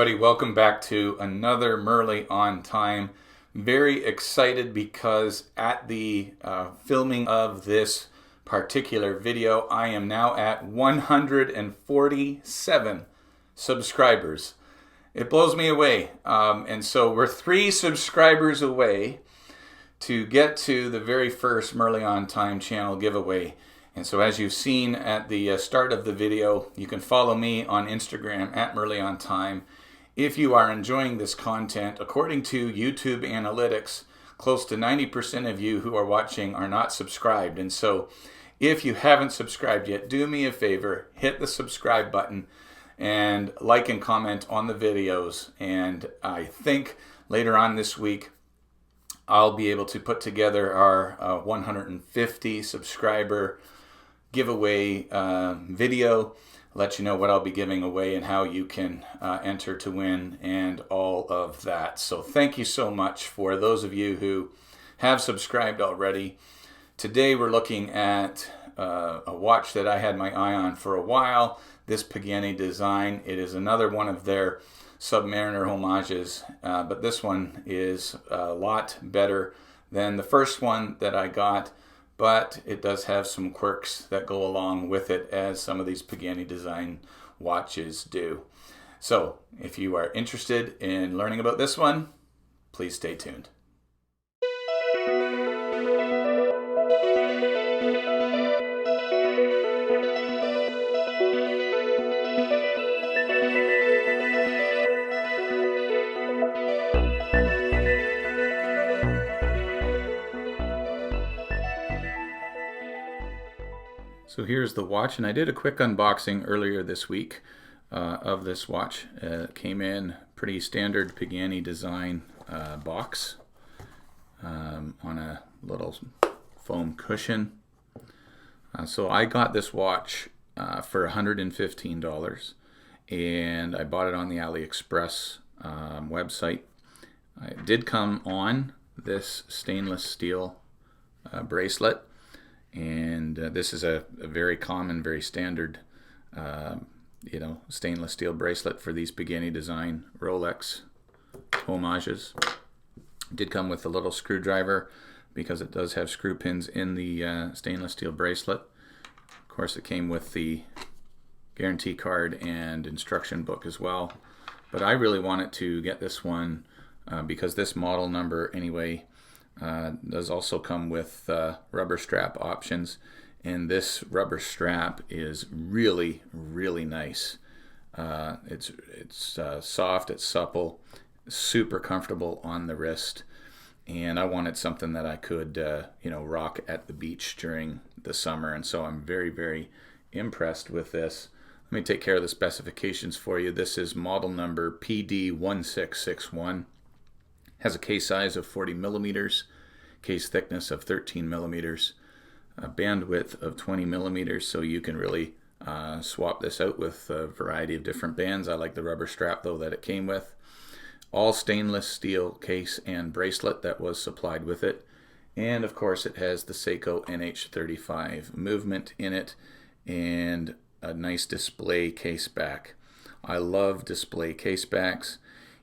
everybody, welcome back to another Merle on Time. Very excited because at the filming of this particular video, I am now at 147 subscribers. It blows me away. And so we're 3 subscribers away to get to the very first Merle on Time channel giveaway. And so as you've seen at the start of the video, you can follow me on Instagram at Merle on Time. If you are enjoying this content, according to YouTube analytics, close to 90% of you who are watching are not subscribed. And so if you haven't subscribed yet, do me a favor, hit the subscribe button and like and comment on the videos. And I think later on this week, I'll be able to put together our 150 subscriber giveaway video, let you know what I'll be giving away and how you can enter to win and all of that. So thank you so much for those of you who have subscribed already. Today we're looking at a watch that I had my eye on for a while, this Pagani Design. It is another one of their Submariner homages, but this one is a lot better than the first one that I got, but it does have some quirks that go along with it, as some of these Pagani Design watches do. So if you are interested in learning about this one, please stay tuned. So here's the watch, and I did a quick unboxing earlier this week of this watch. It came in pretty standard Pagani Design box on a little foam cushion. So I got this watch for $115, and I bought it on the AliExpress website. It did come on this stainless steel bracelet. And this is a very common, very standard, stainless steel bracelet for these Pagani Design Rolex Homages. It did come with a little screwdriver because it does have screw pins in the stainless steel bracelet. Of course, it came with the guarantee card and instruction book as well. But I really wanted to get this one because this model number anyway does also come with rubber strap options, and this rubber strap is really, really nice. It's soft, it's supple, super comfortable on the wrist, and I wanted something that I could rock at the beach during the summer, and so I'm very, very impressed with this. Let me take care of the specifications for you. This is model number PD1661. Has a case size of 40 millimeters, case thickness of 13 millimeters, a bandwidth of 20 millimeters, so you can really swap this out with a variety of different bands. I like the rubber strap though that it came with. All stainless steel case and bracelet that was supplied with it, and of course it has the Seiko NH35 movement in it and a nice display case back. I love display case backs.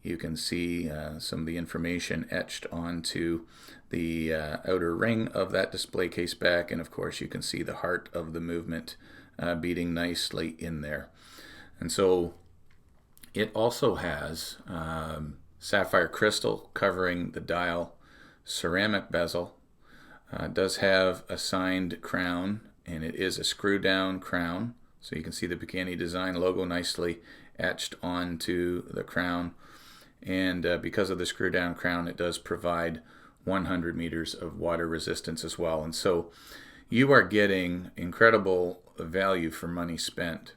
You can see some of the information etched onto the outer ring of that display case back, and of course you can see the heart of the movement beating nicely in there. And so it also has sapphire crystal covering the dial, ceramic bezel. It does have a signed crown, and it is a screw down crown, so you can see the Pagani Design logo nicely etched onto the crown. And because of the screw down crown, it does provide 100 meters of water resistance as well. And so you are getting incredible value for money spent.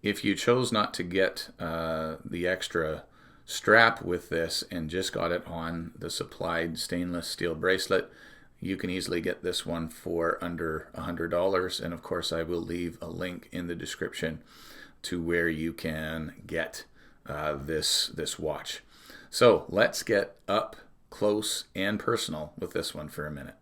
If you chose not to get the extra strap with this and just got it on the supplied stainless steel bracelet, you can easily get this one for under $100. And of course, I will leave a link in the description to where you can get this watch. So let's get up close and personal with this one for a minute.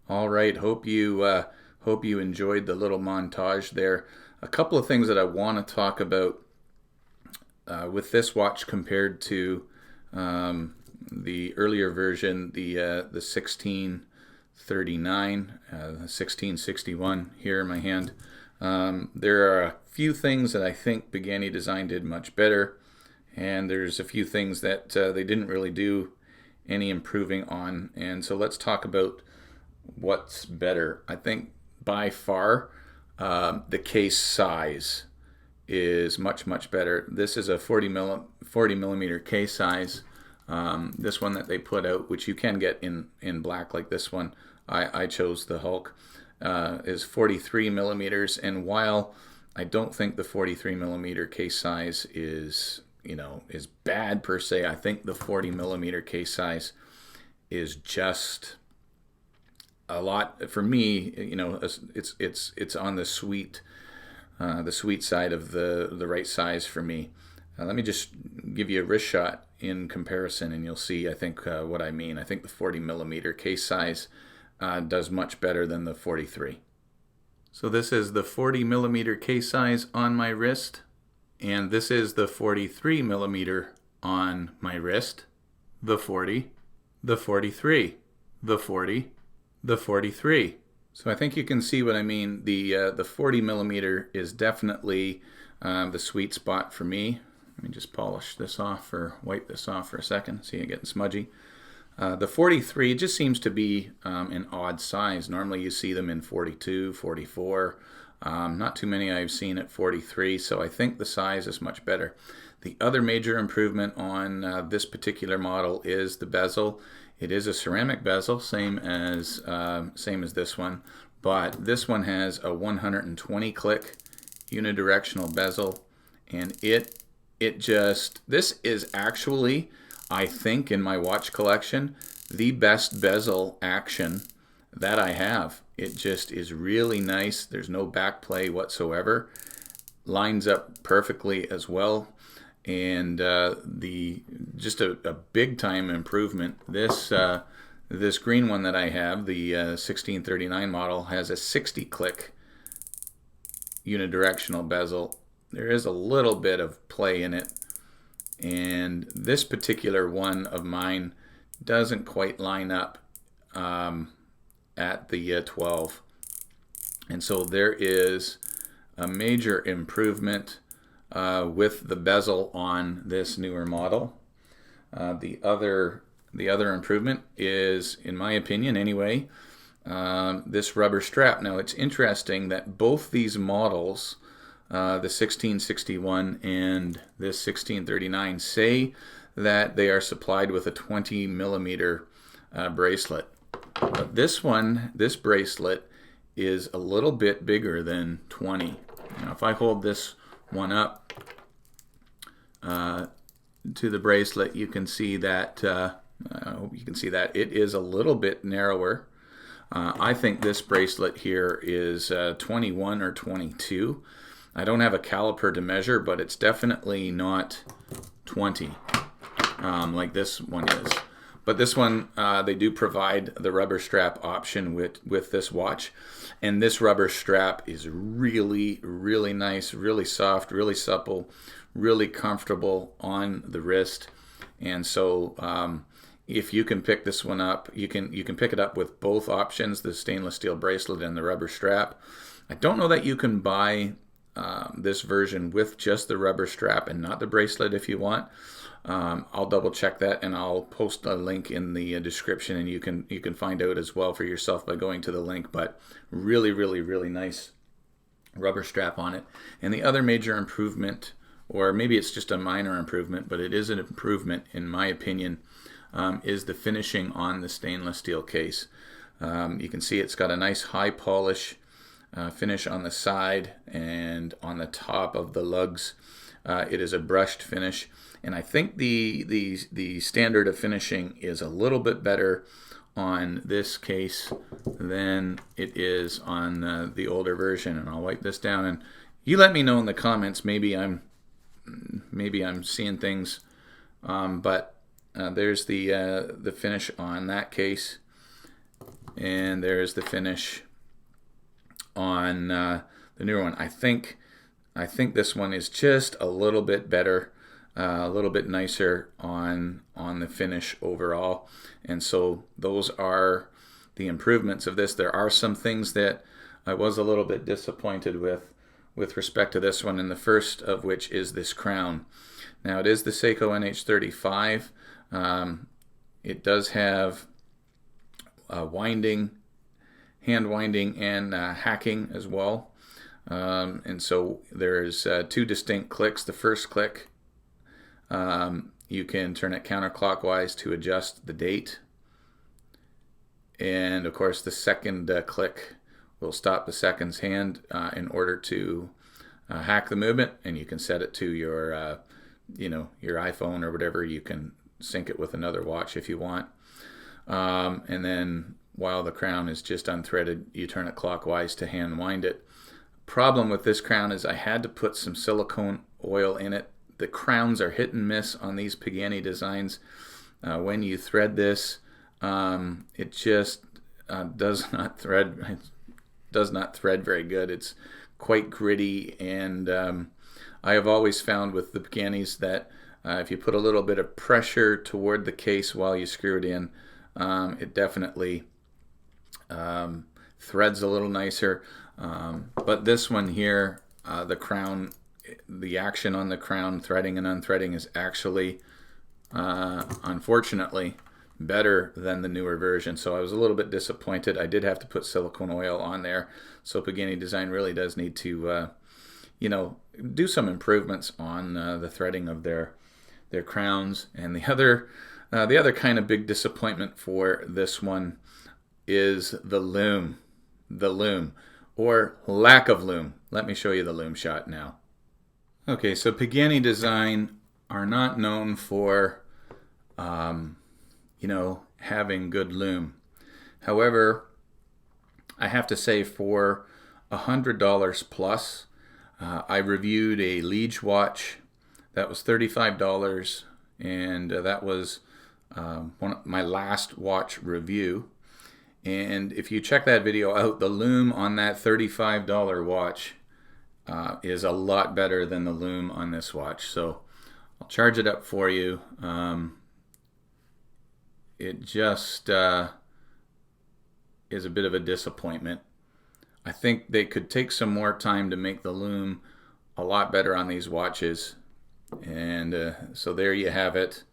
All right, hope you enjoyed the little montage there. A couple of things that I want to talk about with this watch compared to the earlier version, the 1639, the 1661 here in my hand. There are a few things that I think Pagani Design did much better, and there's a few things that they didn't really do any improving on. And so let's talk about what's better. I think by far the case size is much better. This is a 40 millimeter case size. This one that they put out, which you can get in black like this one, I chose the Hulk, is 43 millimeters. And while I don't think the 43 millimeter case size is bad per se, I think the 40 millimeter case size is just a lot for me. It's on the sweet side of the right size for me. Let me just give you a wrist shot in comparison, and you'll see I think what I mean. I think the 40 millimeter case size does much better than the 43. So this is the 40 millimeter case size on my wrist, and this is the 43 millimeter on my wrist. The 40, the 43, the 40, the 43. So I think you can see what I mean. The 40 millimeter is definitely the sweet spot for me. Let me just polish this off or wipe this off for a second. See it getting smudgy. The 43 just seems to be an odd size. Normally you see them in 42, 44. Not too many I've seen at 43, so I think the size is much better. The other major improvement on this particular model is the bezel. It is a ceramic bezel, same as this one, but this one has a 120 click unidirectional bezel, and this is actually, I think, in my watch collection, the best bezel action that I have. It just is really nice. There's no back play whatsoever. Lines up perfectly as well. And just a big time improvement. This green one that I have, the 1639 model, has a 60 click unidirectional bezel. There is a little bit of play in it, and this particular one of mine doesn't quite line up at the 12, and so there is a major improvement with the bezel on this newer model. The other improvement is, in my opinion anyway, this rubber strap. Now it's interesting that both these models, the 1661 and this 1639, say that they are supplied with a 20 millimeter bracelet. But this bracelet is a little bit bigger than 20. Now if I hold this one up to the bracelet, you can see that I hope you can see that it is a little bit narrower. I think this bracelet here is 21 or 22. I don't have a caliper to measure, but it's definitely not 20 like this one is. But this one, they do provide the rubber strap option with this watch. And this rubber strap is really, really nice, really soft, really supple, really comfortable on the wrist. And so if you can pick this one up, you can pick it up with both options, the stainless steel bracelet and the rubber strap. I don't know that you can buy this version with just the rubber strap and not the bracelet if you want. I'll double check that, and I'll post a link in the description, and you can find out as well for yourself by going to the link. But really, really, really nice rubber strap on it. And the other major improvement, or maybe it's just a minor improvement, but it is an improvement in my opinion, is the finishing on the stainless steel case. You can see it's got a nice high polish finish on the side and on the top of the lugs. It is a brushed finish, and I think the standard of finishing is a little bit better on this case than it is on the older version. And I'll wipe this down, and you let me know in the comments. Maybe I'm seeing things, but there's the finish on that case, and there's the finish on the newer one. I think this one is just a little bit better, a little bit nicer on the finish overall. And so those are the improvements of this. There are some things that I was a little bit disappointed with respect to this one, and the first of which is this crown. Now, it is the Seiko NH35. It does have winding, hand winding, and hacking as well. And so there's two distinct clicks. The first click, you can turn it counterclockwise to adjust the date. And of course, the second click will stop the seconds hand in order to hack the movement, and you can set it to your your iPhone or whatever. You can sync it with another watch if you want. And then while the crown is just unthreaded, you turn it clockwise to hand wind it. Problem with this crown is I had to put some silicone oil in it. The crowns are hit and miss on these Pagani designs. When you thread this, it just does not thread very good. It's quite gritty, and I have always found with the Paganis that if you put a little bit of pressure toward the case while you screw it in, it definitely threads a little nicer. But this one here, the crown, the action on the crown threading and unthreading is actually, unfortunately, better than the newer version. So I was a little bit disappointed. I did have to put silicone oil on there. So Pagani Design really does need to, do some improvements on the threading of their crowns. And the other kind of big disappointment for this one is the lume, or lack of lume. Let me show you the lume shot now. Okay, so Pagani Design are not known for, having good lume. However, I have to say for $100 plus, I reviewed a Liege watch that was $35, and that was my last watch review. And if you check that video out, the lume on that $35 watch is a lot better than the lume on this watch. So I'll charge it up for you. It just is a bit of a disappointment. I think they could take some more time to make the lume a lot better on these watches. And so there you have it.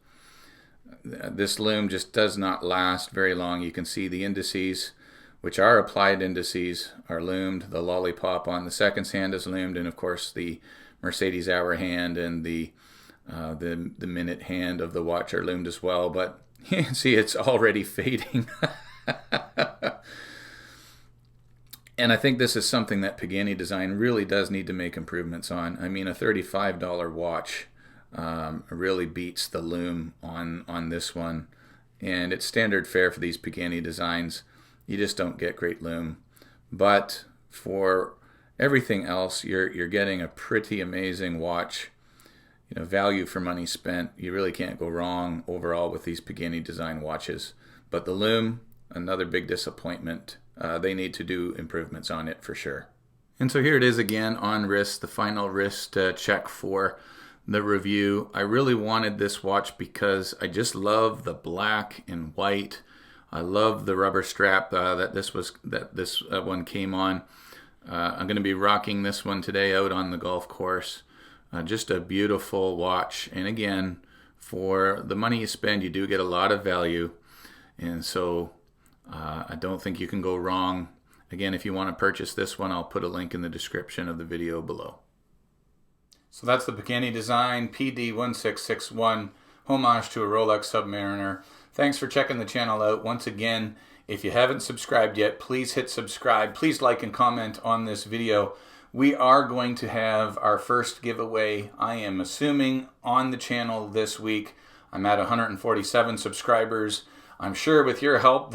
This lume just does not last very long. You can see the indices, which are applied indices, are lumed. The lollipop on the seconds hand is lumed, and of course the Mercedes hour hand and the minute hand of the watch are lumed as well. But you can see it's already fading. And I think this is something that Pagani Design really does need to make improvements on. I mean, a $35 watch really beats the lume on this one, and it's standard fare for these Pagani Designs. You just don't get great lume, but for everything else, you're getting a pretty amazing watch. Value for money spent. You really can't go wrong overall with these Pagani Design watches. But the lume, another big disappointment. They need to do improvements on it for sure. And so here it is again on wrist, the final wrist check for the review. I really wanted this watch because I just love the black and white. I love the rubber strap that this one came on. I'm going to be rocking this one today out on the golf course. Just a beautiful watch, and again, for the money you spend, you do get a lot of value, and so I don't think you can go wrong. Again, if you want to purchase this one, I'll put a link in the description of the video below. So that's the Pagani Design PD 1661, homage to a Rolex Submariner. Thanks for checking the channel out. Once again, If you haven't subscribed yet, please hit subscribe. Please like and comment on this video. We are going to have our first giveaway, I am assuming, on the channel this week. I'm at 147 subscribers. I'm sure with your help,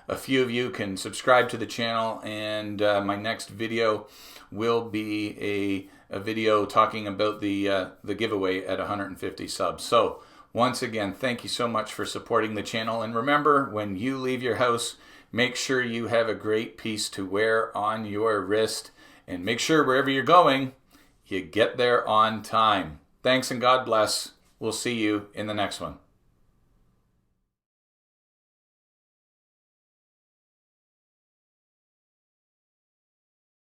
a few of you can subscribe to the channel, and my next video will be a video talking about the giveaway at 150 subs. So once again, thank you so much for supporting the channel. And remember, when you leave your house, make sure you have a great piece to wear on your wrist. And make sure wherever you're going, you get there on time. Thanks and God bless. We'll see you in the next one.